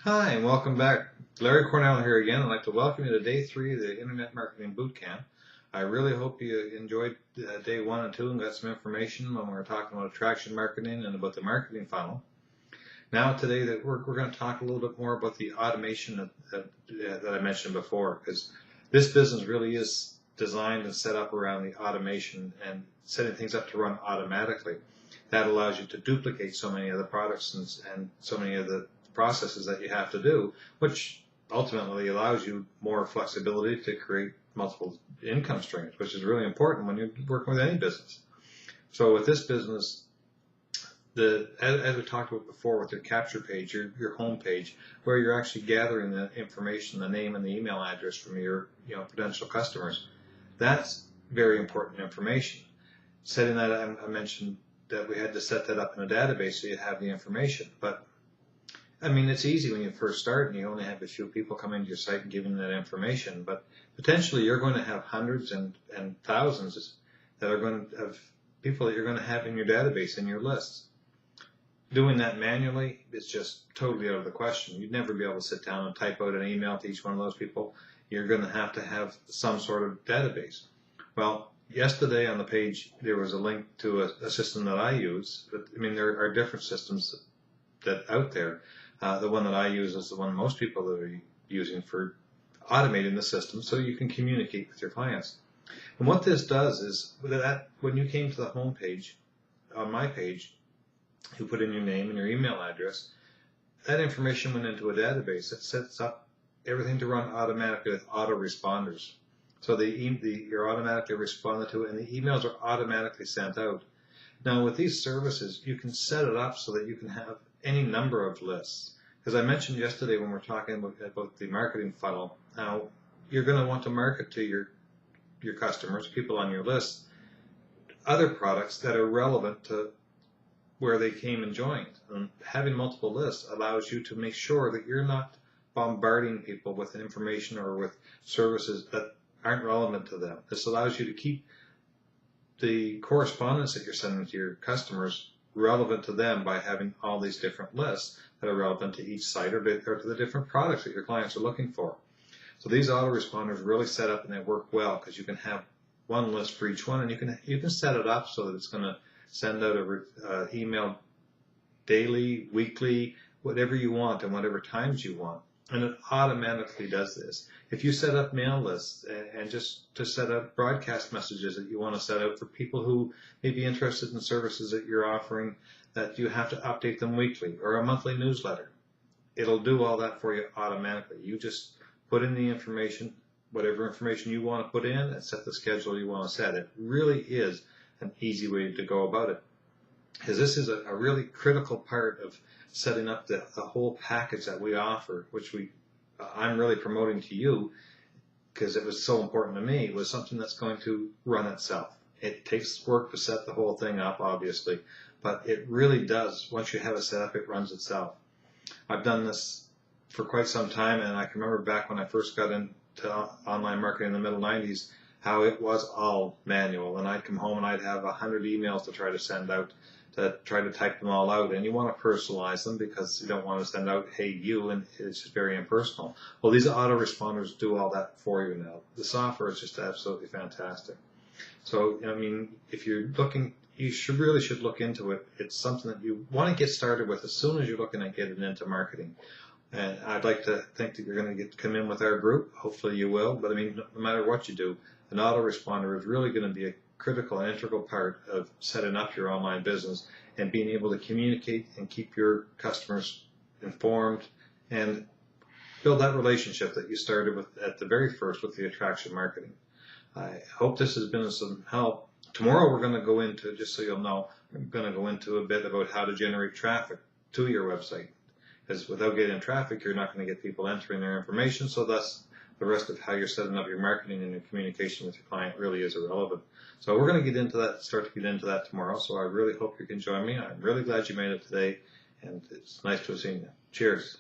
Hi, and welcome back. Larry Cornell here again. I'd like to welcome you to day 3 of the Internet Marketing Bootcamp. I really hope you enjoyed day 1 and 2 and got some information when we were talking about attraction marketing and about the marketing funnel. Now today that we're going to talk a little bit more about the automation that I mentioned before, because this business really is designed and set up around the automation and setting things up to run automatically. That allows you to duplicate so many of the products and so many of the processes that you have to do, which ultimately allows you more flexibility to create multiple income streams, which is really important when you're working with any business. So with this business, as we talked about before with your capture page, your home page, where you're actually gathering the information, the name and the email address from your potential customers, that's very important information. Setting that, I mentioned that we had to set that up in a database so you have the information, but I mean, it's easy when you first start and you only have a few people come into your site and giving that information, but potentially you're going to have hundreds and thousands that are going to have people that you're going to have in your database, in your lists. Doing that manually is just totally out of the question. You'd never be able to sit down and type out an email to each one of those people. You're going to have some sort of database. Well, yesterday on the page there was a link to a system that I use. But, I mean, there are different systems that out there. The one that I use is the one most people are using for automating the system so you can communicate with your clients. And what this does is that when you came to the home page, on my page, you put in your name and your email address, that information went into a database that sets up everything to run automatically with autoresponders. So you're automatically responded to it and the emails are automatically sent out. Now with these services, you can set it up so that you can have any number of lists. As I mentioned yesterday when we're talking about the marketing funnel, now you're going to want to market to your customers, people on your list, other products that are relevant to where they came and joined. And having multiple lists allows you to make sure that you're not bombarding people with information or with services that aren't relevant to them. This allows you to keep the correspondence that you're sending to your customers relevant to them by having all these different lists that are relevant to each site or to the different products that your clients are looking for. So these autoresponders really set up and they work well because you can have one list for each one, and you can set it up so that it's going to send out a email daily, weekly, whatever you want and whatever times you want. And it automatically does this. If you set up mail lists and just to set up broadcast messages that you want to set out for people who may be interested in services that you're offering, that you have to update them weekly, or a monthly newsletter, it'll do all that for you automatically. You just put in the information, whatever information you want to put in, and set the schedule you want to set. It really is an easy way to go about it, because this is a really critical part of setting up the whole package that we offer, which I'm really promoting to you because it was so important to me. It was something that's going to run itself. It takes work to set the whole thing up, obviously, but it really does. Once you have it set up, it runs itself. I've done this for quite some time, and I can remember back when I first got into online marketing in the middle 90s, how it was all manual, and I'd come home and I'd have 100 emails to try to send out, to try to type them all out, and you want to personalize them because you don't want to send out, hey, you, and it's just very impersonal. Well, these autoresponders do all that for you now. The software is just absolutely fantastic. So, I mean, if you're looking, you really should look into it. It's something that you want to get started with as soon as you're looking at getting into marketing. And I'd like to think that you're going to come in with our group. Hopefully you will. But I mean, no matter what you do, an autoresponder is really going to be a critical and integral part of setting up your online business and being able to communicate and keep your customers informed and build that relationship that you started with at the very first with the attraction marketing. I hope this has been of some help. Tomorrow we're going to go into, just so you'll know, we're going to go into a bit about how to generate traffic to your website. Because without getting traffic, you're not going to get people entering their information, so thus the rest of how you're setting up your marketing and your communication with your client really is irrelevant. So we're going to get into that, start to get into that tomorrow, so I really hope you can join me. I'm really glad you made it today, and it's nice to have seen you. Cheers.